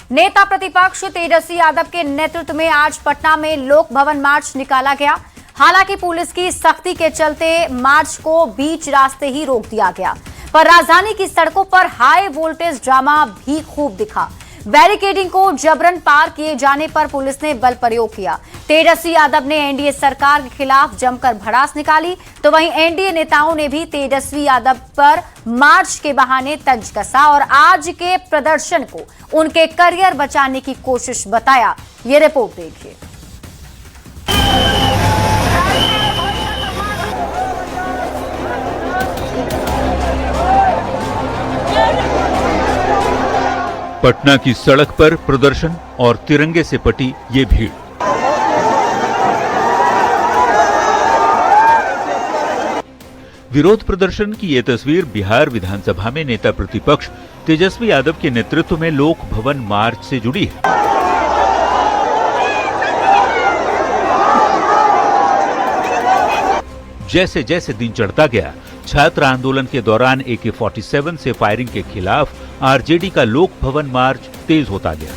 नेता प्रतिपक्ष तेजस्वी यादव के नेतृत्व में आज पटना में लोक भवन मार्च निकाला गया। हालांकि पुलिस की सख्ती के चलते मार्च को बीच रास्ते ही रोक दिया गया, पर राजधानी की सड़कों पर हाई वोल्टेज ड्रामा भी खूब दिखा। बैरिकेडिंग को जबरन पार किए जाने पर पुलिस ने बल प्रयोग किया। तेजस्वी यादव ने एनडीए सरकार के खिलाफ जमकर भड़ास निकाली, तो वहीं एनडीए नेताओं ने भी तेजस्वी यादव पर मार्च के बहाने तंज कसा और आज के प्रदर्शन को उनके करियर बचाने की कोशिश बताया। ये रिपोर्ट देखिए। पटना की सड़क पर प्रदर्शन और तिरंगे से पटी ये भीड़। विरोध प्रदर्शन की ये तस्वीर बिहार विधानसभा में नेता प्रतिपक्ष तेजस्वी यादव के नेतृत्व में लोक भवन मार्च से जुड़ी है। जैसे जैसे दिन चढ़ता गया, छात्र आंदोलन के दौरान AK-47 से फायरिंग के खिलाफ आरजेडी का लोक भवन मार्च तेज होता गया।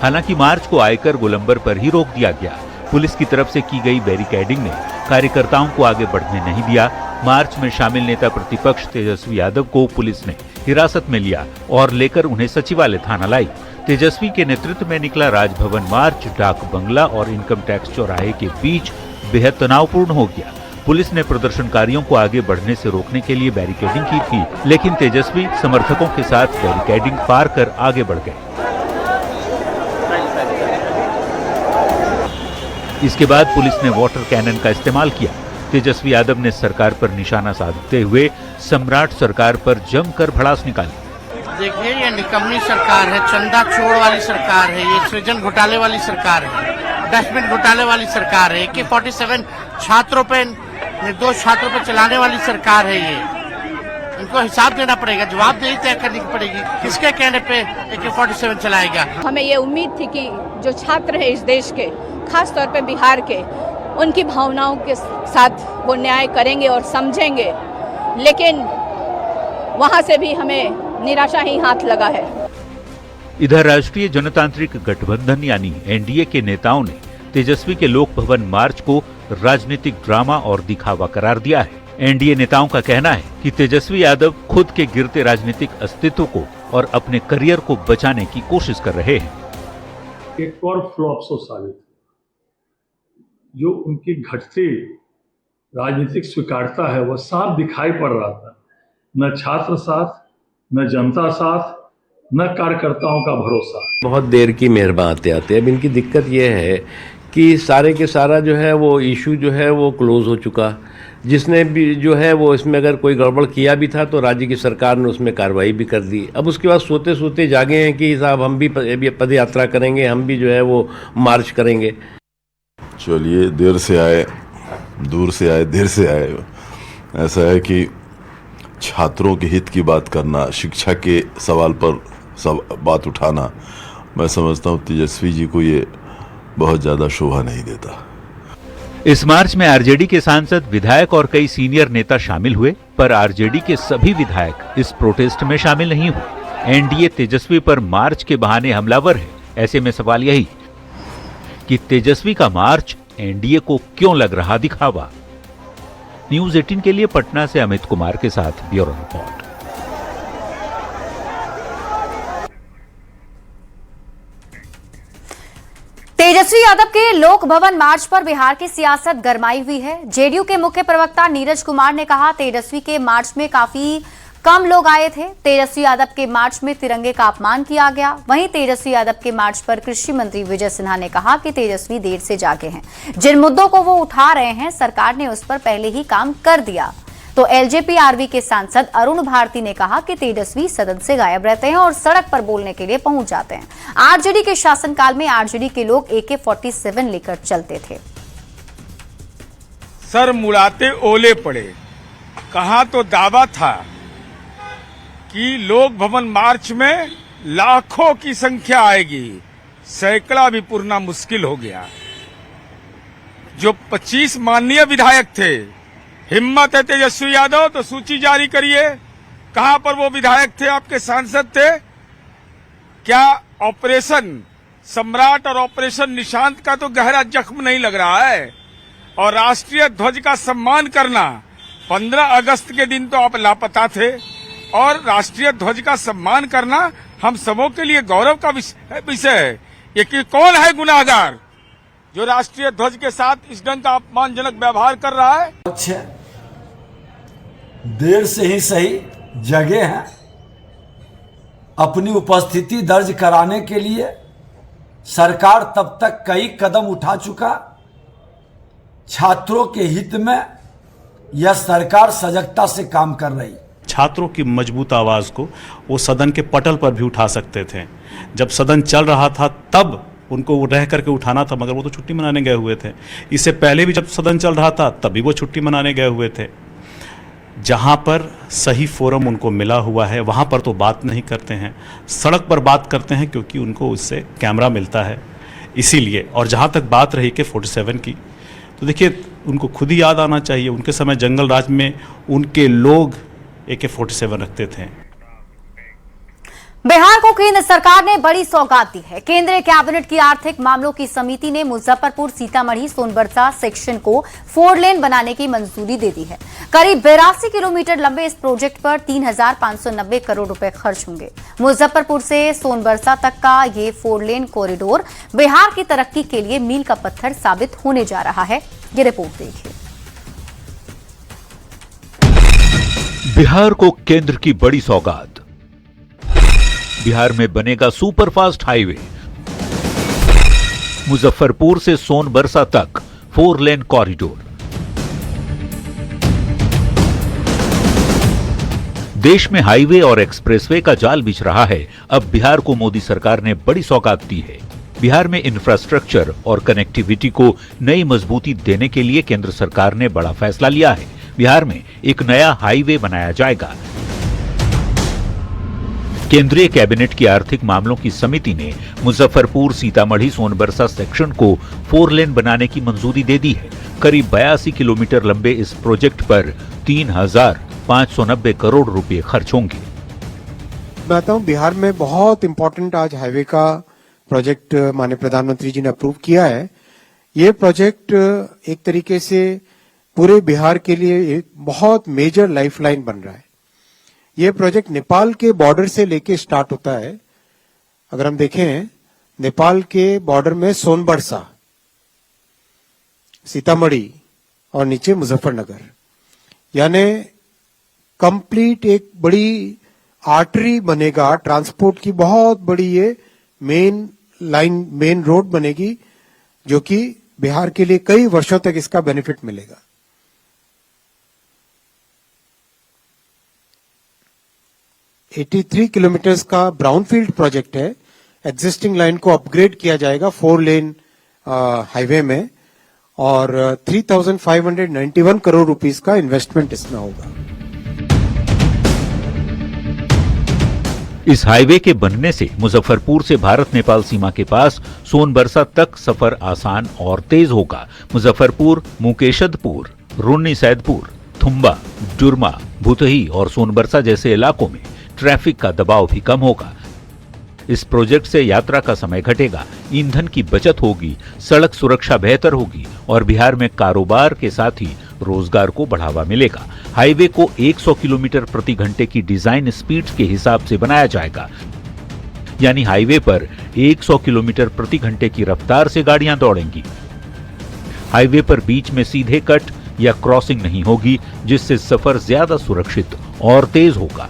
हालांकि मार्च को आयकर गोलंबर पर ही रोक दिया गया। पुलिस की तरफ से की गई बैरिकेडिंग ने कार्यकर्ताओं को आगे बढ़ने नहीं दिया। मार्च में शामिल नेता प्रतिपक्ष तेजस्वी यादव को पुलिस ने हिरासत में लिया और लेकर उन्हें सचिवालय थाना लाई। तेजस्वी के नेतृत्व में निकला राजभवन मार्च डाक बंगला और इनकम टैक्स चौराहे के बीच बेहद तनावपूर्ण हो गया। पुलिस ने प्रदर्शनकारियों को आगे बढ़ने से रोकने के लिए बैरिकेडिंग की थी, लेकिन तेजस्वी समर्थकों के साथ बैरिकेडिंग पार कर आगे बढ़ गए। इसके बाद पुलिस ने वाटर कैनन का इस्तेमाल किया। तेजस्वी यादव ने सरकार पर निशाना साधते हुए सम्राट सरकार पर जमकर भड़ास निकाली। देखिए, ये निकम्मी सरकार है, चंदा चोर वाली सरकार है, ये सृजन घोटाले वाली सरकार है, डस्टबिन घोटाले वाली सरकार है, AK-47 छात्रों पे, निर्दोष छात्रों पे चलाने वाली सरकार है। ये इनको हिसाब देना पड़ेगा, जवाबदेही तय करनी पड़ेगी, किसके कहने पे AK-47 चलाएगा। हमें ये उम्मीद थी कि जो छात्र है इस देश के, खास तौर पे बिहार के, उनकी भावनाओं के साथ वो न्याय करेंगे और समझेंगे, लेकिन वहां से भी हमें निराशा ही हाथ लगा है। इधर राष्ट्रीय जनतांत्रिक गठबंधन यानी एनडीए के नेताओं ने तेजस्वी के लोक भवन मार्च को राजनीतिक ड्रामा और दिखावा करार दिया है। एनडीए नेताओं का कहना है कि तेजस्वी यादव खुद के गिरते राजनीतिक अस्तित्व को और अपने करियर को बचाने की कोशिश कर रहे हैं। एक और फ्लॉप सो साबित, जो उनकी घटती राजनीतिक स्वीकार्यता है वह साफ दिखाई पड़ रहा था। न छात्र साथ, न जनता साथ, न कार्यकर्ताओं का भरोसा। बहुत देर की मेहरबान आते आते अब इनकी दिक्कत यह है कि सारे के सारा जो है वो इशू जो है वो क्लोज हो चुका। जिसने भी जो है वो इसमें अगर कोई गड़बड़ किया भी था तो राज्य की सरकार ने उसमें कार्रवाई भी कर दी। अब उसके बाद सोते सोते जागे हैं कि साहब हम भी पद यात्रा करेंगे, हम भी जो है वो मार्च करेंगे। चलिए, देर से आए, दूर से आए, देर से आए। ऐसा है कि छात्रों के हित की बात करना, शिक्षा के सवाल पर सब बात उठाना, मैं समझता हूँ तेजस्वी जी को ये बहुत ज़्यादा शोभा नहीं देता। इस मार्च में आरजेडी के सांसद, विधायक और कई सीनियर नेता शामिल हुए, पर आरजेडी के सभी विधायक इस प्रोटेस्ट में शामिल नहीं हुए। एनडीए तेजस्वी पर मार्च के बहाने हमलावर है। ऐसे में सवाल यही कि तेजस्वी का मार्च एनडीए को क्यों लग रहा दिखावा। न्यूज़ 18 के लिए पटना से अमित कुमार के साथ ब्यूरो रिपोर्ट। तेजस्वी यादव के लोक भवन मार्च पर बिहार की सियासत गरमाई हुई है। जेडीयू के मुख्य प्रवक्ता नीरज कुमार ने कहा, तेजस्वी के मार्च में काफी कम लोग आए थे। तेजस्वी यादव के मार्च में तिरंगे का अपमान किया गया। वहीं तेजस्वी यादव के मार्च पर कृषि मंत्री विजय सिन्हा ने कहा कि तेजस्वी देर से जागे हैं। जिन मुद्दों को वो उठा रहे हैं, सरकार ने उस पर पहले ही काम कर दिया। तो एलजेपी-आरवी के सांसद अरुण भारती ने कहा कि तेजस्वी सदन से गायब रहते हैं और सड़क पर बोलने के लिए पहुंच जाते हैं। आरजेडी के शासनकाल में आरजेडी के लोग AK-47 लेकर चलते थे। सर मुड़ाते ओले पड़े। कहा तो दावा था कि लोक भवन मार्च में लाखों की संख्या आएगी, सैकड़ा भी पूरना मुश्किल हो गया। जो 25 माननीय विधायक थे, हिम्मत है तेजस्वी यादव तो सूची जारी करिए, कहां पर वो विधायक थे, आपके सांसद थे? क्या ऑपरेशन सम्राट और ऑपरेशन निशांत का तो गहरा जख्म नहीं लग रहा है? और राष्ट्रीय ध्वज का सम्मान करना, 15 अगस्त के दिन तो आप लापता थे, और राष्ट्रीय ध्वज का सम्मान करना हम सबों के लिए गौरव का विषय है। ये कि कौन है गुनाहगार जो राष्ट्रीय ध्वज के साथ इस ढंग का अपमानजनक व्यवहार कर रहा है? अच्छा, देर से ही सही जगह हैं, अपनी उपस्थिति दर्ज कराने के लिए सरकार तब तक कई कदम उठा चुका। छात्रों के हित में यह सरकार सजगता से काम कर रही। छात्रों की मजबूत आवाज को वो सदन के पटल पर भी उठा सकते थे। जब सदन चल रहा था तब उनको रह करके उठाना था, मगर वो तो छुट्टी मनाने गए हुए थे। इससे पहले भी जब सदन चल रहा था तभी वो छुट्टी मनाने गए हुए थे। जहां पर सही फोरम उनको मिला हुआ है वहां पर तो बात नहीं करते हैं, सड़क पर बात करते हैं, क्योंकि उनको उससे कैमरा मिलता है इसीलिए। और जहां तक बात रही AK-47 की, तो देखिए उनको खुद ही याद आना चाहिए, उनके समय जंगल राज में उनके लोग AK-47 रखते थे। बिहार को केंद्र सरकार ने बड़ी सौगात दी है। केंद्रीय कैबिनेट की आर्थिक मामलों की समिति ने मुजफ्फरपुर सीतामढ़ी सोनबरसा सेक्शन को 4 लेन बनाने की मंजूरी दे दी है। करीब 82 किलोमीटर लंबे इस प्रोजेक्ट पर 3,590 करोड़ रुपए खर्च होंगे। मुजफ्फरपुर से सोनबरसा तक का ये 4 लेन कॉरिडोर बिहार की तरक्की के लिए मील का पत्थर साबित होने जा रहा है। ये रिपोर्ट देखिए। बिहार को केंद्र की बड़ी सौगात। बिहार में बनेगा सुपरफास्ट हाईवे। मुजफ्फरपुर से सोनबरसा तक 4 लेन कॉरिडोर। देश में हाईवे और एक्सप्रेसवे का जाल बिछ रहा है। अब बिहार को मोदी सरकार ने बड़ी सौगात दी है। बिहार में इंफ्रास्ट्रक्चर और कनेक्टिविटी को नई मजबूती देने के लिए केंद्र सरकार ने बड़ा फैसला लिया है। बिहार में एक नया हाईवे बनाया जाएगा। केंद्रीय कैबिनेट की आर्थिक मामलों की समिति ने मुजफ्फरपुर सीतामढ़ी सोनबरसा सेक्शन को 4 लेन बनाने की मंजूरी दे दी है। करीब 82 किलोमीटर लंबे इस प्रोजेक्ट पर 3,590 करोड़ रुपए खर्च होंगे। बताता हूं, बिहार में बहुत इंपॉर्टेंट आज हाईवे का प्रोजेक्ट माननीय प्रधानमंत्री जी ने अप्रूव किया है। ये प्रोजेक्ट एक तरीके से पूरे बिहार के लिए एक बहुत मेजर लाइफलाइन बन रहा है। ये प्रोजेक्ट नेपाल के बॉर्डर से लेके स्टार्ट होता है। अगर हम देखें, नेपाल के बॉर्डर में सोनबरसा, सीतामढ़ी और नीचे मुजफ्फरनगर, यानी कंप्लीट एक बड़ी आर्टरी बनेगा, ट्रांसपोर्ट की बहुत बड़ी ये मेन लाइन, मेन रोड बनेगी, जो कि बिहार के लिए कई वर्षों तक इसका बेनिफिट मिलेगा। 83 किलोमीटर का ब्राउनफील्ड प्रोजेक्ट है। एग्जिस्टिंग लाइन को अपग्रेड किया जाएगा 4 लेन हाईवे में, और 3,591 करोड़ रुपीस का इन्वेस्टमेंट इसमें होगा। इस हाईवे के बनने से मुजफ्फरपुर से भारत नेपाल सीमा के पास सोनबरसा तक सफर आसान और तेज होगा। मुजफ्फरपुर, मुकेशदपुर, रुन्नीसैदपुर, थुम्बा, जुर्मा, भुतही और सोनबरसा जैसे इलाकों में ट्रैफिक का दबाव भी कम होगा। इस प्रोजेक्ट से यात्रा का समय घटेगा, ईंधन की बचत होगी, सड़क सुरक्षा बेहतर होगी और बिहार में कारोबार के साथ ही रोजगार को बढ़ावा मिलेगा। हाईवे को 100 किलोमीटर प्रति घंटे की डिजाइन स्पीड के हिसाब से बनाया जाएगा, यानी हाईवे पर 100 किलोमीटर प्रति घंटे की रफ्तार से गाड़ियां दौड़ेंगी। हाईवे पर बीच में सीधे कट या क्रॉसिंग नहीं होगी, जिससे सफर ज्यादा सुरक्षित और तेज होगा।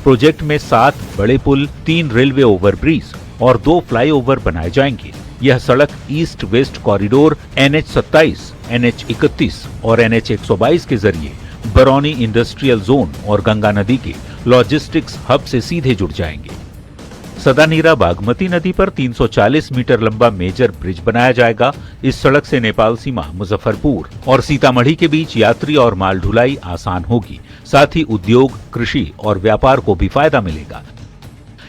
प्रोजेक्ट में 7 बड़े पुल, 3 रेलवे ओवरब्रिज और 2 फ्लाईओवर बनाए जाएंगे। यह सड़क east west corridor NH-27, NH-31 और NH-122 के जरिए बरौनी इंडस्ट्रियल जोन और गंगा नदी के लॉजिस्टिक्स हब से सीधे जुड़ जाएंगे। सदानीरा बागमती नदी पर 340 मीटर लंबा मेजर ब्रिज बनाया जाएगा। इस सड़क से नेपाल सीमा, मुजफ्फरपुर और सीतामढ़ी के बीच यात्री और माल ढुलाई आसान होगी। साथ ही उद्योग, कृषि और व्यापार को भी फायदा मिलेगा।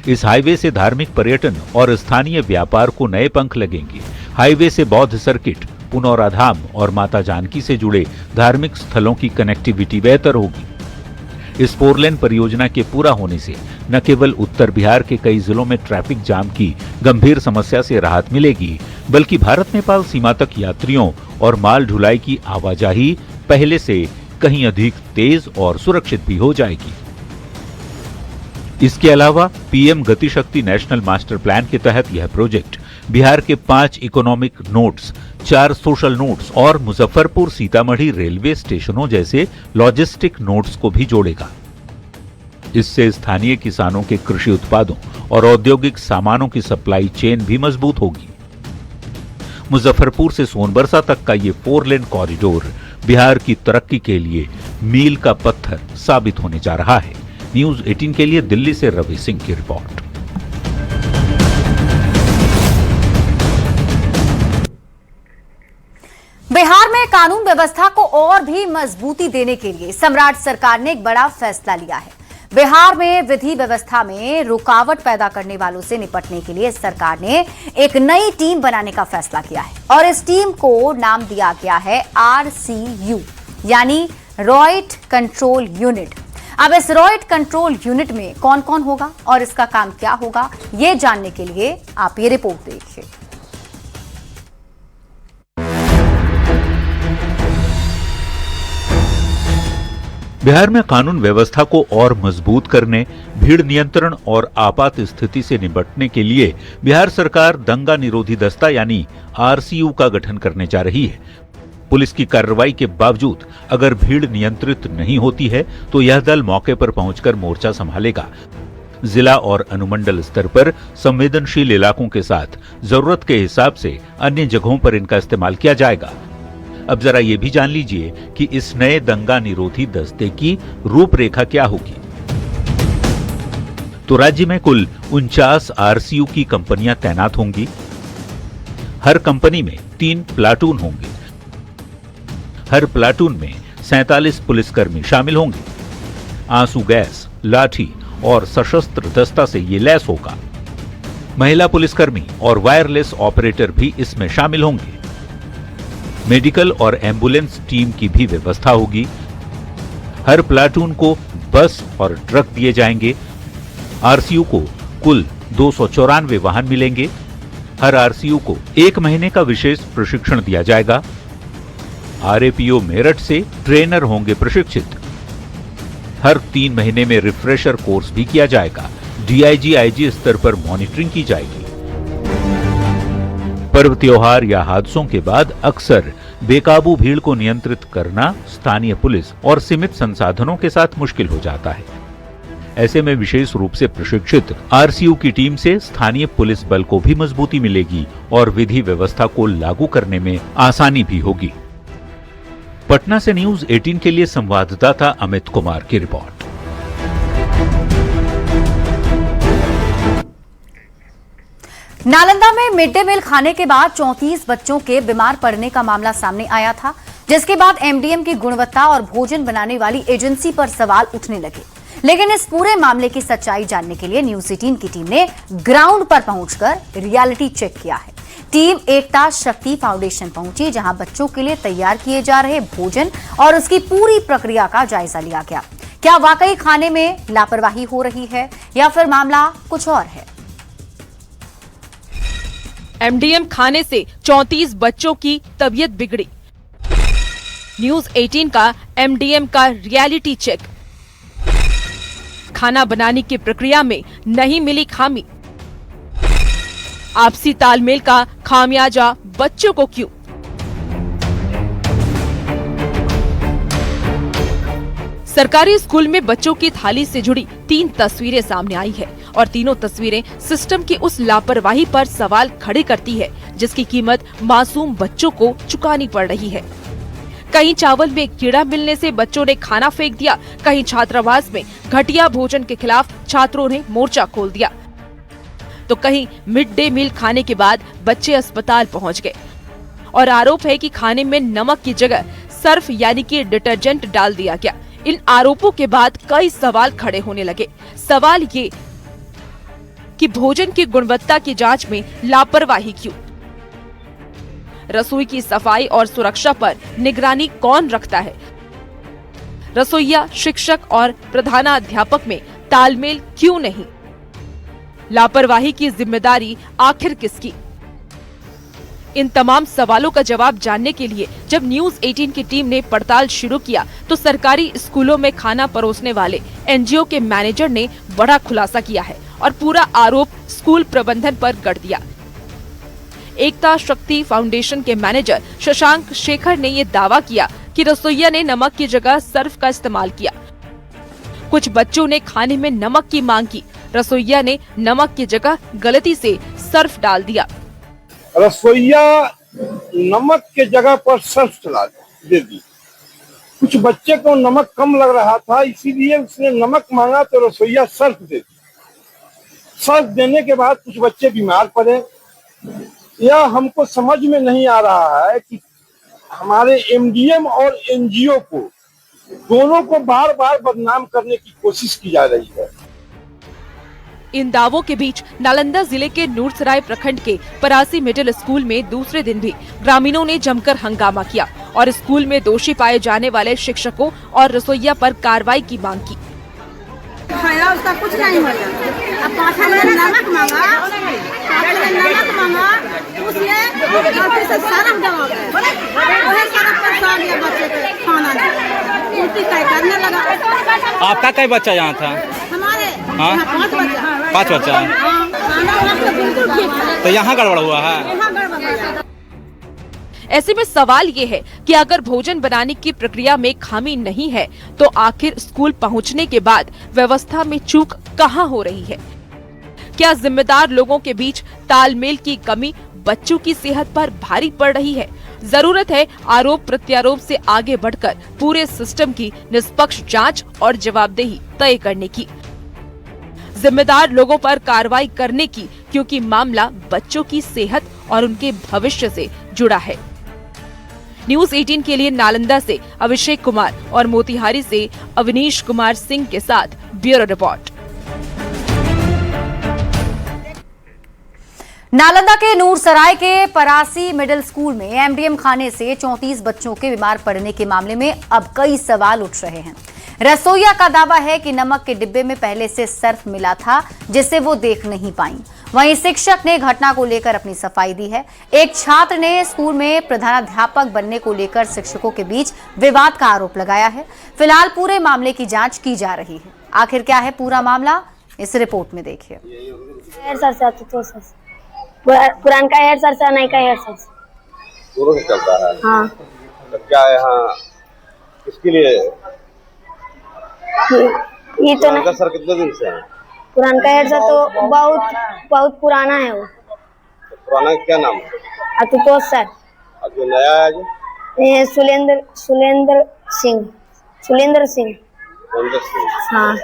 इस हाईवे से धार्मिक पर्यटन और स्थानीय व्यापार को नए पंख लगेंगे। हाईवे से बौद्ध सर्किट, पुनौरा धाम और माता जानकी से जुड़े धार्मिक स्थलों की कनेक्टिविटी बेहतर होगी। इस 4 लेन परियोजना के पूरा होने से न केवल उत्तर बिहार के कई जिलों में ट्रैफिक जाम की गंभीर समस्या से राहत मिलेगी, बल्कि भारत नेपाल सीमा तक यात्रियों और माल ढुलाई की आवाजाही पहले से कहीं अधिक तेज और सुरक्षित भी हो जाएगी। इसके अलावा पीएम गति शक्ति नेशनल मास्टर प्लान के तहत यह प्रोजेक्ट बिहार के 5 इकोनॉमिक नोड्स, 4 सोशल नोड्स और मुजफ्फरपुर सीतामढ़ी रेलवे स्टेशनों जैसे लॉजिस्टिक नोड्स को भी जोड़ेगा। इससे स्थानीय किसानों के कृषि उत्पादों और औद्योगिक सामानों की सप्लाई चेन भी मजबूत होगी। मुजफ्फरपुर से सोनबरसा तक का ये 4 लेन कॉरिडोर बिहार की तरक्की के लिए मील का पत्थर साबित होने जा रहा है। न्यूज 18 के लिए दिल्ली से रवि सिंह की रिपोर्ट। बिहार में कानून व्यवस्था को और भी मजबूती देने के लिए सम्राट सरकार ने एक बड़ा फैसला लिया है। बिहार में विधि व्यवस्था में रुकावट पैदा करने वालों से निपटने के लिए सरकार ने एक नई टीम बनाने का फैसला किया है और इस टीम को नाम दिया गया है RCU, यानी रॉइट कंट्रोल यूनिट। अब इस रॉइट कंट्रोल यूनिट में कौन कौन होगा और इसका काम क्या होगा, ये जानने के लिए आप ये रिपोर्ट देखिए। बिहार में कानून व्यवस्था को और मजबूत करने, भीड़ नियंत्रण और आपात स्थिति से निपटने के लिए बिहार सरकार दंगा निरोधी दस्ता यानी RCU का गठन करने जा रही है। पुलिस की कार्रवाई के बावजूद अगर भीड़ नियंत्रित नहीं होती है तो यह दल मौके पर पहुंचकर मोर्चा संभालेगा। जिला और अनुमंडल स्तर पर संवेदनशील इलाकों के साथ जरूरत के हिसाब से अन्य जगहों पर इनका इस्तेमाल किया जाएगा। अब जरा ये भी जान लीजिए कि इस नए दंगा निरोधी दस्ते की रूपरेखा क्या होगी। तो राज्य में कुल 49 RCU की कंपनियां तैनात होंगी। हर कंपनी में 3 प्लाटून होंगे। हर प्लाटून में 47 पुलिसकर्मी शामिल होंगे। आंसू गैस, लाठी और सशस्त्र दस्ता से ये लैस होगा। महिला पुलिसकर्मी और वायरलेस ऑपरेटर भी इसमें शामिल होंगे। मेडिकल और एम्बुलेंस टीम की भी व्यवस्था होगी। हर प्लाटून को बस और ट्रक दिए जाएंगे। RCU को कुल 294 वाहन मिलेंगे। हर RCU को 1 महीने का विशेष प्रशिक्षण दिया जाएगा। RAPO मेरठ से ट्रेनर होंगे प्रशिक्षित। हर 3 महीने में रिफ्रेशर कोर्स भी किया जाएगा। DIG, IG स्तर पर मॉनिटरिंग की जाएगी। पर्व, त्योहार या हादसों के बाद अक्सर बेकाबू भीड़ को नियंत्रित करना स्थानीय पुलिस और सीमित संसाधनों के साथ मुश्किल हो जाता है। ऐसे में विशेष रूप से प्रशिक्षित RCU की टीम से स्थानीय पुलिस बल को भी मजबूती मिलेगी और विधि व्यवस्था को लागू करने में आसानी भी होगी। पटना से न्यूज 18 के लिए संवाददाता अमित कुमार की रिपोर्ट। नालंदा में मिड डे मील खाने के बाद 34 बच्चों के बीमार पड़ने का मामला सामने आया था, जिसके बाद MDM की गुणवत्ता और भोजन बनाने वाली एजेंसी पर सवाल उठने लगे। लेकिन इस पूरे मामले की सच्चाई जानने के लिए न्यूज 18 की टीम ने ग्राउंड पर पहुंचकर रियलिटी चेक किया है। टीम एकता शक्ति फाउंडेशन पहुंची, जहां बच्चों के लिए तैयार किए जा रहे भोजन और उसकी पूरी प्रक्रिया का जायजा लिया गया। क्या वाकई खाने में लापरवाही हो रही है या फिर मामला कुछ और है? MDM खाने से 34 बच्चों की तबीयत बिगड़ी। न्यूज 18 का MDM का रियलिटी चेक। खाना बनाने की प्रक्रिया में नहीं मिली खामी। आपसी तालमेल का खामियाजा बच्चों को क्यों? सरकारी स्कूल में बच्चों की थाली से जुड़ी 3 तस्वीरें सामने आई है और तीनों तस्वीरें सिस्टम की उस लापरवाही पर सवाल खड़े करती है जिसकी कीमत मासूम बच्चों को चुकानी पड़ रही है। कहीं चावल में कीड़ा मिलने से बच्चों ने खाना फेंक दिया, कहीं छात्रावास में घटिया भोजन के खिलाफ छात्रों ने मोर्चा खोल दिया, तो कहीं मिड डे मील खाने के बाद बच्चे अस्पताल पहुंच गए। और आरोप है कि खाने में नमक की जगह सर्फ यानी कि डिटर्जेंट डाल दिया गया। इन आरोपों के बाद कई सवाल खड़े होने लगे। सवाल ये कि भोजन की गुणवत्ता की जांच में लापरवाही क्यों? रसोई की सफाई और सुरक्षा पर निगरानी कौन रखता है? रसोइया, शिक्षक और प्रधानाध्यापक में तालमेल क्यों नहीं? लापरवाही की जिम्मेदारी आखिर किसकी? इन तमाम सवालों का जवाब जानने के लिए जब न्यूज 18 की टीम ने पड़ताल शुरू किया तो सरकारी स्कूलों में खाना परोसने वाले एनजीओ के मैनेजर ने बड़ा खुलासा किया है और पूरा आरोप स्कूल प्रबंधन पर गढ़ दिया। एकता शक्ति फाउंडेशन के मैनेजर शशांक शेखर ने ये दावा किया कि रसोइया ने नमक की जगह सर्फ का इस्तेमाल किया। कुछ बच्चों ने खाने में नमक की मांग की, रसोइया ने नमक की जगह गलती से सर्फ डाल दिया। रसोइया नमक के जगह पर सर्फ चला दे दी। कुछ बच्चे को नमक कम लग रहा था, इसीलिए उसने नमक मांगा तो रसोइया सर्फ दे दी। सर्फ देने के बाद कुछ बच्चे बीमार पड़े। यह हमको समझ में नहीं आ रहा है कि हमारे एमडीएम और एनजीओ को दोनों को बार बार बदनाम करने की कोशिश की जा रही है। इन दावों के बीच नालंदा जिले के नूरसराय प्रखंड के परासी मिडिल स्कूल में दूसरे दिन भी ग्रामीणों ने जमकर हंगामा किया और स्कूल में दोषी पाए जाने वाले शिक्षकों और रसोइया पर कार्रवाई की मांग की। खाया उसका कुछ नहीं हो जाता। अब पाठा में नमक मांगा, उसने गलती से सरफ डला गया, वही सरफ पर सड़ गया बच्चे के खाना में, उल्टी करने लगा। आपका कई बच्चा यहाँ था? हमारे हाँ? यहाँ 5 बच्चा। 5 बच्चा? हाँ, खाना तो बिल्कुल ठीक है। तो यहाँ गड़बड़ हुआ है? यहाँ गड़बड़ हुआ। ऐसे में सवाल ये है कि अगर भोजन बनाने की प्रक्रिया में खामी नहीं है तो आखिर स्कूल पहुंचने के बाद व्यवस्था में चूक कहां हो रही है? क्या जिम्मेदार लोगों के बीच तालमेल की कमी बच्चों की सेहत पर भारी पड़ रही है? जरूरत है आरोप प्रत्यारोप से आगे बढ़कर पूरे सिस्टम की निष्पक्ष जांच और जवाबदेही तय करने की, जिम्मेदार लोगों पर कार्रवाई करने की, क्योंकि मामला बच्चों की सेहत और उनके भविष्य से जुड़ा है। न्यूज 18 के लिए नालंदा से अभिषेक कुमार और मोतिहारी से अवनीश कुमार सिंह के साथ ब्यूरो रिपोर्ट। नालंदा के नूरसराय के परासी मिडिल स्कूल में एमडीएम खाने से 34 बच्चों के बीमार पड़ने के मामले में अब कई सवाल उठ रहे हैं। रसोइया का दावा है कि नमक के डिब्बे में पहले से सर्फ मिला था जिसे वो देख नहीं पाई। वहीं शिक्षक ने घटना को लेकर अपनी सफाई दी है। एक छात्र ने स्कूल में प्रधानाध्यापक बनने को लेकर शिक्षकों के बीच विवाद का आरोप लगाया है। फिलहाल पूरे मामले की जांच की जा रही है। आखिर क्या है पूरा मामला, इस रिपोर्ट में देखिए। पुरान का हेयर सर से, नई का हेयर सर दोनों से चलता है। हाँ। तो क्या यहाँ किसके लिए? ये तो पुरान का सर कितने दिन से है? पुरान का हेयर सर तो बहुत पुराना है वो। तो पुराना क्या नाम है? आशुतोष सर। और जो नया है जो? ये सुलेंद्र सिंह। हाँ।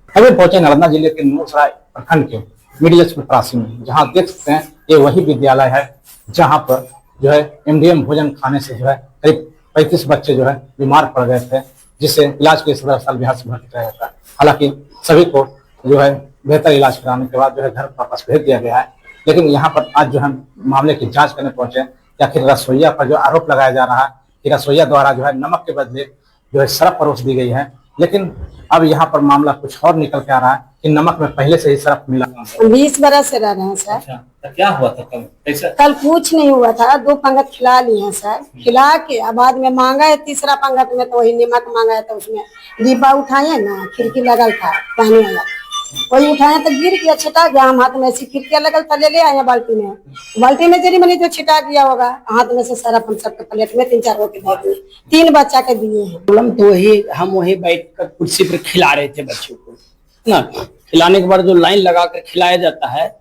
अभी पहुंचे नालंदा जिले के नूरसराय प्रखंड के मिडिल स्कूल परासी में, जहां देख सकते हैं ये वही विद्यालय है जहां पर जो है एमडीएम भोजन खाने से जो है करीब 35 बच्चे जो है बीमार पड़ गए थे, जिससे इलाज के लिए सदर अस्पताल बिहार से भर्ती कराया जाता है। हालांकि सभी को जो है बेहतर इलाज कराने के बाद जो है घर वापस भेज दिया गया है। लेकिन यहाँ पर आज जो हम मामले की जांच करने पहुंचे कि आखिर रसोइया पर जो आरोप लगाया जा रहा है कि रसोइया द्वारा जो है नमक के बदले जो है सर्फ परोस दी गई है, लेकिन अब यहाँ पर मामला कुछ और निकल के आ रहा है कि नमक में पहले से ही सर्फ मिला। 20 बरस से रह रहे हैं सर। अच्छा, तो क्या हुआ था कल? कैसे? कल कुछ नहीं हुआ था, 2 पंगत खिला लिए हैं सर। खिला के बाद में मांगा है तीसरा पंगत में तो वही नमक मांगा है, तो उसमें डिब्बा उठाए ना, खिड़की लगल था पानी वाला, वही उठाए तो गिर गया, छिटा गया। हम हाथ में ऐसी खिड़कियां लगल था, ले आए बाल्टी में जरी मैंने जो छिटा गया होगा हाथ में से सरफ हम सबके प्लेट में 3-4 रोटी दे दिए, 3 बच्चा के दिए हैं। तो हम वही बैठ कर कुर्सी पर खिला रहे थे बच्चों को ना। खिलाने के बाद जो लाइन लगा कर खिलाया जाता है,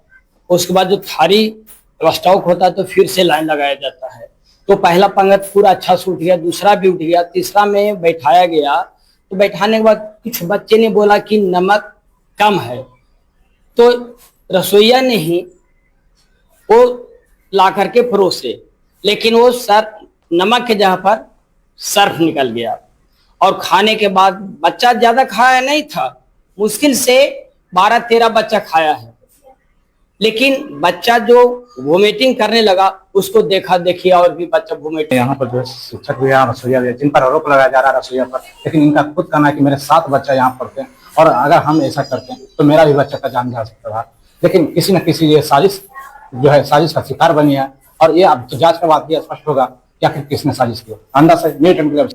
उसके बाद जो थाली स्टॉक होता है तो फिर से लाइन लगाया जाता है। तो पहला पंगत पूरा अच्छा से उठ गया, दूसरा भी उठ गया, तीसरा में बैठाया गया। तो बैठाने के बाद कुछ बच्चे ने बोला कि नमक कम है, तो रसोइया ने ही वो ला करके परोसे, लेकिन वो नमक के जगह पर सर्फ निकल गया। और खाने के बाद बच्चा ज्यादा खाया नहीं था, मुश्किल से 12-13 बच्चा खाया है, लेकिन बच्चा जो वोमिटिंग करने लगा उसको देखा देखी और भी बच्चा वोमिटिंग। यहाँ पर जो है शिक्षक भी यहाँ रसोईया भी है, जिन पर आरोप लगाया जा रहा है रसोईया पर, लेकिन इनका खुद कहना है कि मेरे 7 बच्चा यहाँ पढ़ते हैं और अगर हम ऐसा करते हैं तो मेरा भी बच्चा का जान जा सकता था। लेकिन किसी न किसी ये साजिश जो है साजिश का शिकार बनी है और ये अब जांच के बाद स्पष्ट होगा कि आखिर किसने साजिश की। अंदर से न्यूज।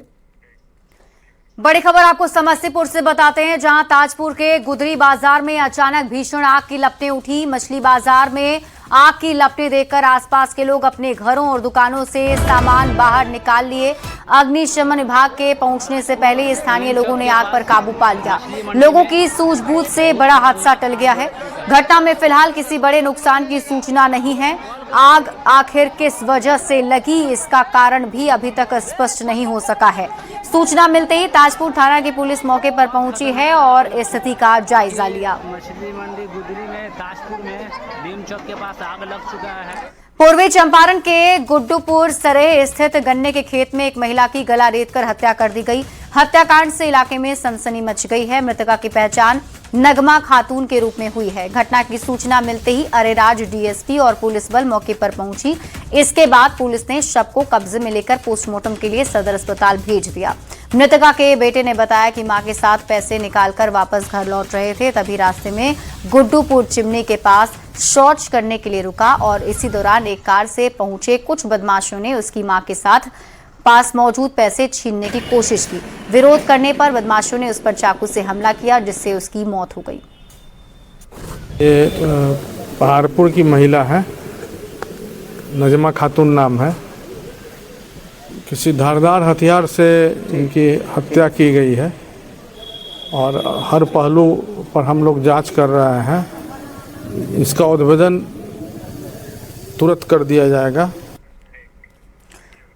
बड़ी खबर आपको समस्तीपुर से बताते हैं, जहां ताजपुर के गुदरी बाजार में अचानक भीषण आग की लपटें उठी। मछली बाजार में आग की लपटें देखकर आसपास के लोग अपने घरों और दुकानों से सामान बाहर निकाल लिए। अग्निशमन विभाग के पहुंचने से पहले स्थानीय लोगों ने आग पर काबू पा लिया। लोगों की सूझबूझ से बड़ा हादसा टल गया है। घटना में फिलहाल किसी बड़े नुकसान की सूचना नहीं है। आग आखिर किस वजह से लगी, इसका कारण भी अभी तक स्पष्ट नहीं हो सका है। सूचना मिलते ही ताजपुर थाना की पुलिस मौके पर पहुंची है और स्थिति का जायजा लिया। मछली मंडी गुदरी में ताजपुर में भीम चौक के पास आग लग चुका है। पूर्वी चंपारण के गुड्डूपुर सरेह स्थित गन्ने के खेत में एक महिला की गला रेतकर हत्या कर दी गई। हत्याकांड से इलाके में सनसनी मच गई है। मृतका की पहचान नगमा खातून के रूप में हुई है। घटना की सूचना मिलते ही अरेराज डीएसपी और पुलिस बल मौके पर पहुंची। इसके बाद पुलिस ने शव को कब्जे में लेकर पोस्टमार्टम के लिए सदर अस्पताल भेज दिया। मृतका के बेटे ने बताया कि मां के साथ पैसे निकालकर वापस घर लौट रहे थे, तभी रास्ते में गुड्डूपुर चिमनी के पास शौच करने के लिए रुका और इसी दौरान एक कार से पहुंचे कुछ बदमाशों ने उसकी मां के साथ पास मौजूद पैसे छीनने की कोशिश की। विरोध करने पर बदमाशों ने उस पर चाकू से हमला किया, जिससे उसकी मौत हो गई। ये पहाड़पुर की महिला है, नजमा खातून नाम है। किसी धारदार हथियार से इनकी हत्या की गई है और हर पहलू पर हम लोग जांच कर रहे हैं। इसका उद्भेदन तुरंत कर दिया जाएगा।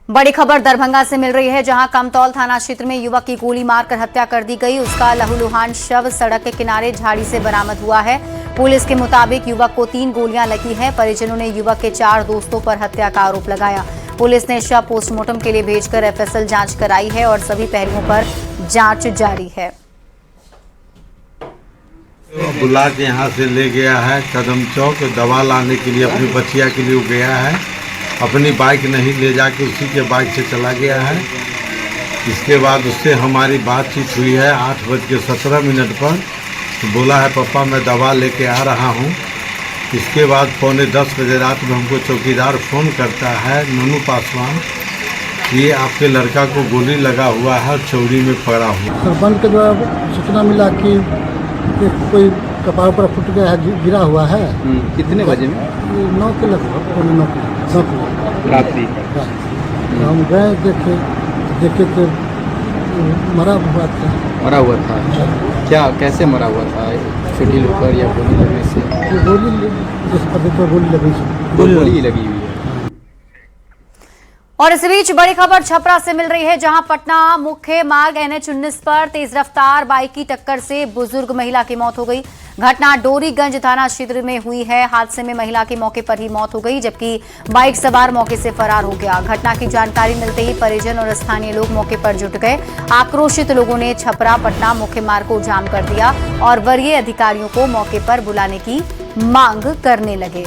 बड़ी खबर दरभंगा से मिल रही है, जहां कमतौल थाना क्षेत्र में युवक की गोली मारकर हत्या कर दी गई। उसका लहूलुहान शव सड़क के किनारे झाड़ी से बरामद हुआ है। पुलिस के मुताबिक युवक को 3 गोलियां लगी हैं। परिजनों ने युवक के 4 दोस्तों पर हत्या का आरोप लगाया। पुलिस ने शव पोस्टमार्टम के लिए भेजकर एफएसएल जांच कराई है और सभी पहलुओं पर जांच जारी है। बुला के यहाँ से ले गया है कदम चौक, दवा लाने के लिए अपनी बच्चिया के लिए गया है। अपनी बाइक नहीं ले जाके उसी के बाइक से चला गया है। इसके बाद उससे हमारी बातचीत हुई है 8:17 पर। तो बोला है पापा मैं दवा लेके आ रहा हूँ। इसके बाद 9:45 बजे रात में हमको चौकीदार फ़ोन करता है ननू पासवान, ये आपके लड़का को गोली लगा हुआ है और चौड़ी में पड़ा हुआ। सरपंच के द्वारा सूचना मिला कि कोई कपार पर फुट गया है, गिरा हुआ है। कितने बजे में? 9 के लगभग रात्रि। हम गए देखे तो मरा हुआ था। मरा हुआ था? क्या कैसे मरा हुआ था? छुरी लेकर या गोली लगने से? गोली लगी हुई है। और इस बीच बड़ी खबर छपरा से मिल रही है, जहां पटना मुख्य मार्ग NH-19 पर तेज रफ्तार बाइक की टक्कर से बुजुर्ग महिला की मौत हो गई। घटना डोरीगंज थाना क्षेत्र में हुई है। हादसे में महिला की मौके पर ही मौत हो गई, जबकि बाइक सवार मौके से फरार हो गया। घटना की जानकारी मिलते ही परिजन और स्थानीय लोग मौके पर जुट गए। आक्रोशित लोगों ने छपरा पटना मुख्य मार्ग को जाम कर दिया और वरीय अधिकारियों को मौके पर बुलाने की मांग करने लगे।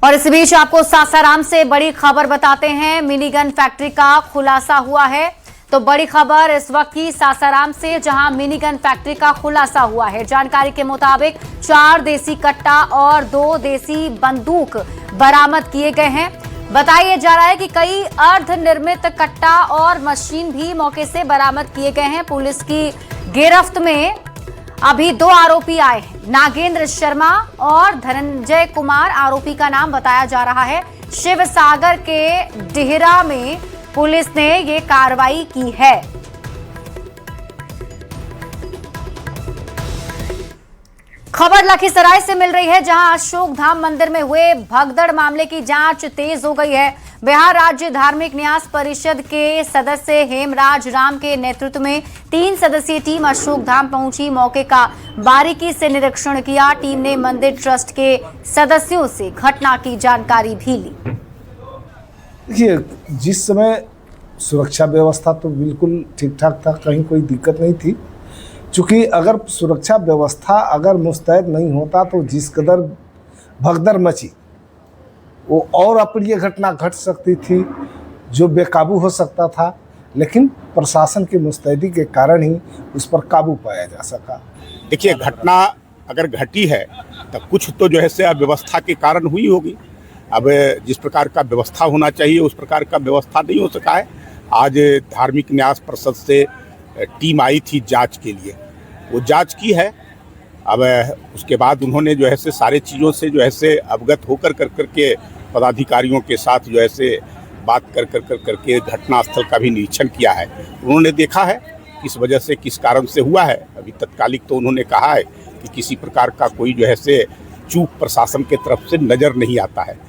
और इस बीच आपको सासाराम से बड़ी खबर बताते हैं। मिनीगन फैक्ट्री का खुलासा हुआ है। तो बड़ी खबर इस वक्त की सासाराम से, जहां मिनीगन फैक्ट्री का खुलासा हुआ है। जानकारी के मुताबिक 4 देसी कट्टा और 2 देसी बंदूक बरामद किए गए हैं। बताया जा रहा है कि कई अर्धनिर्मित कट्टा और मशीन भी मौके से बरामद किए गए हैं। पुलिस की गिरफ्त में अभी 2 आरोपी आए हैं, नागेंद्र शर्मा और धनंजय कुमार आरोपी का नाम बताया जा रहा है। शिव सागर के डिहरा में पुलिस ने ये कार्रवाई की है। खबर लखीसराय से मिल रही है, जहां अशोक धाम मंदिर में हुए भगदड़ मामले की जांच तेज हो गई है। बिहार राज्य धार्मिक न्यास परिषद के सदस्य हेमराज राम के नेतृत्व में 3 सदस्यीय टीम अशोक धाम पहुंची। मौके का बारीकी से निरीक्षण किया। टीम ने मंदिर ट्रस्ट के सदस्यों से घटना की जानकारी भी ली। देखिए, जिस समय सुरक्षा व्यवस्था तो बिल्कुल ठीक ठाक था, कहीं कोई दिक्कत नहीं थी। चूँकि अगर सुरक्षा व्यवस्था अगर मुस्तैद नहीं होता तो जिस कदर भगदड़ मची, वो और अप्रिय घटना घट सकती थी जो बेकाबू हो सकता था, लेकिन प्रशासन की मुस्तैदी के कारण ही उस पर काबू पाया जा सका। देखिए, घटना अगर घटी है तो कुछ तो जो है से अव्यवस्था के कारण हुई होगी। अब जिस प्रकार का व्यवस्था होना चाहिए उस प्रकार का व्यवस्था नहीं हो सका है। आज धार्मिक न्यास परिषद से टीम आई थी जांच के लिए, वो जांच की है। अब उसके बाद उन्होंने जो है से सारे चीज़ों से जो है से अवगत होकर कर के पदाधिकारियों के साथ जो है से बात करके घटनास्थल का भी निरीक्षण किया है। उन्होंने देखा है किस वजह से किस कारण से हुआ है। अभी तत्कालिक तो उन्होंने कहा है कि किसी प्रकार का कोई जो है से चूक प्रशासन के तरफ से नजर नहीं आता है।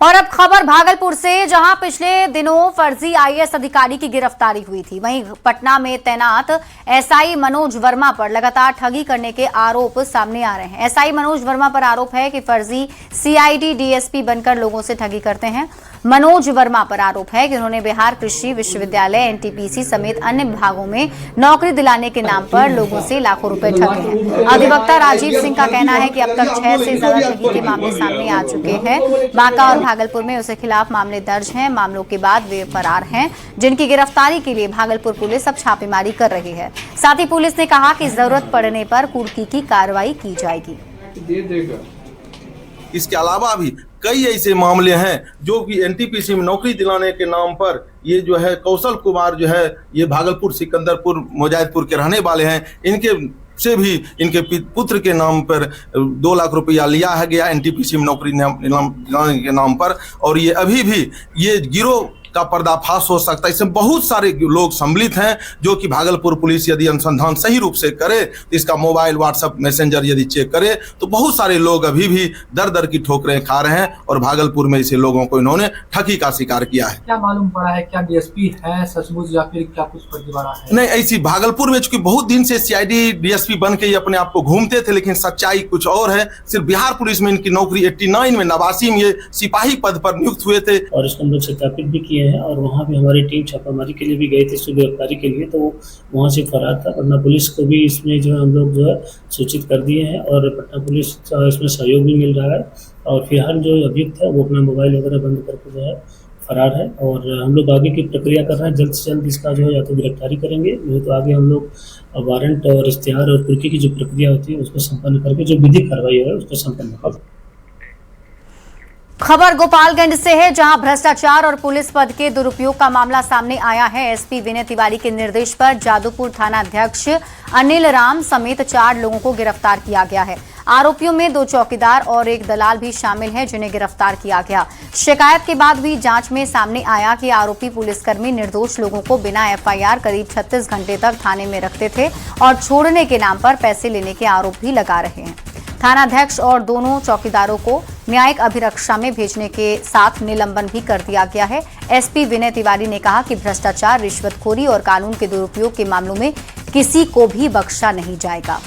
और अब खबर भागलपुर से, जहां पिछले दिनों फर्जी आईएएस अधिकारी की गिरफ्तारी हुई थी, वहीं पटना में तैनात एसआई मनोज वर्मा पर लगातार ठगी करने के आरोप सामने आ रहे हैं। एसआई मनोज वर्मा पर आरोप है कि फर्जी सीआईडी डीएसपी बनकर लोगों से ठगी करते हैं। मनोज वर्मा पर आरोप है कि उन्होंने बिहार कृषि विश्वविद्यालय एनटीपीसी समेत अन्य विभागों में नौकरी दिलाने के नाम पर लोगों से लाखों रुपए ठगे हैं। अधिवक्ता राजीव सिंह का कहना है कि अब तक 6 से ज्यादा ठगी के मामले सामने आ चुके हैं। बांका और भागलपुर में उसके खिलाफ मामले दर्ज हैं। मामलों के बाद वे फरार हैं, जिनकी गिरफ्तारी के लिए भागलपुर पुलिस अब छापेमारी कर रही है। साथ ही पुलिस ने कहा कि जरूरत पड़ने पर कुर्की की कार्रवाई की जाएगी। इसके अलावा भी कई ऐसे मामले हैं जो कि एनटीपीसी में नौकरी दिलाने के नाम पर ये जो है कौशल कुमार जो है ये भागलपुर, सिकंदरपुर, मोजाहिदपुर के रहने वाले हैं। इनके से भी इनके पुत्र के नाम पर 2 लाख रुपया लिया है गया एनटीपीसी में नौकरी दिलाने के नाम पर, और ये अभी भी ये गिरोह का पर्दाफाश हो सकता है। इसमें बहुत सारे लोग सम्मिलित हैं जो कि भागलपुर पुलिस यदि अनुसंधान सही रूप से करे तो इसका मोबाइल, व्हाट्सएप, मैसेंजर यदि चेक करे तो बहुत सारे लोग अभी भी दर दर की ठोकरें खा रहे हैं और भागलपुर में ऐसे लोगों को इन्होंने ठगी का शिकार किया है। क्या मालूम पड़ा है, क्या डीएसपी है सचमुच या फिर क्या कुछ फर्जीवाड़ा है? नहीं, ऐसी भागलपुर में चूंकि बहुत दिन से सीआईडी डीएसपी बन के अपने आप को घूमते थे, लेकिन सच्चाई कुछ और है। सिर्फ बिहार पुलिस में इनकी नौकरी 89 में 89 में ये सिपाही पद पर नियुक्त हुए थे और इसको हम लोग सत्यापित भी किए हैं और वहाँ भी हमारी टीम छापामारी के लिए भी गई थी, गिरफ्तारी के लिए, तो वहाँ से फरार था। पटना पुलिस को भी इसमें जो है हम लोग जो है सूचित कर दिए हैं और पटना पुलिस का इसमें सहयोग भी मिल रहा है। और फिलहाल जो अभियुक्त है वो अपना मोबाइल वगैरह बंद करके जो है फरार है और हम लोग आगे की प्रक्रिया कर रहे हैं। जल्द से जल्द इसका जो है या तो गिरफ्तारी करेंगे, नहीं तो आगे हम लोग वारंट और इश्तिहार और कुर्की की जो प्रक्रिया होती है उसको संपन्न करके जो विधिक कार्रवाई है उसको संपन्न करेंगे। खबर गोपालगंज से है, जहां भ्रष्टाचार और पुलिस पद के दुरुपयोग का मामला सामने आया है। एसपी विनय तिवारी के निर्देश पर जादूपुर थाना अध्यक्ष अनिल राम समेत 4 लोगों को गिरफ्तार किया गया है। आरोपियों में 2 चौकीदार और 1 दलाल भी शामिल हैं, जिन्हें गिरफ्तार किया गया। शिकायत के बाद हुई जांच में सामने आया कि आरोपी पुलिसकर्मी निर्दोष लोगों को बिना एफआईआर करीब 36 घंटे तक थाने में रखते थे और छोड़ने के नाम पर पैसे लेने के आरोप भी लगा रहे हैं। थानाध्यक्ष और दोनों चौकीदारों को न्यायिक अभिरक्षा में भेजने के साथ निलंबन भी कर दिया गया है। एसपी विनय तिवारी ने कहा कि भ्रष्टाचार, रिश्वतखोरी और कानून के दुरुपयोग के मामलों में किसी को भी बख्शा नहीं जाएगा।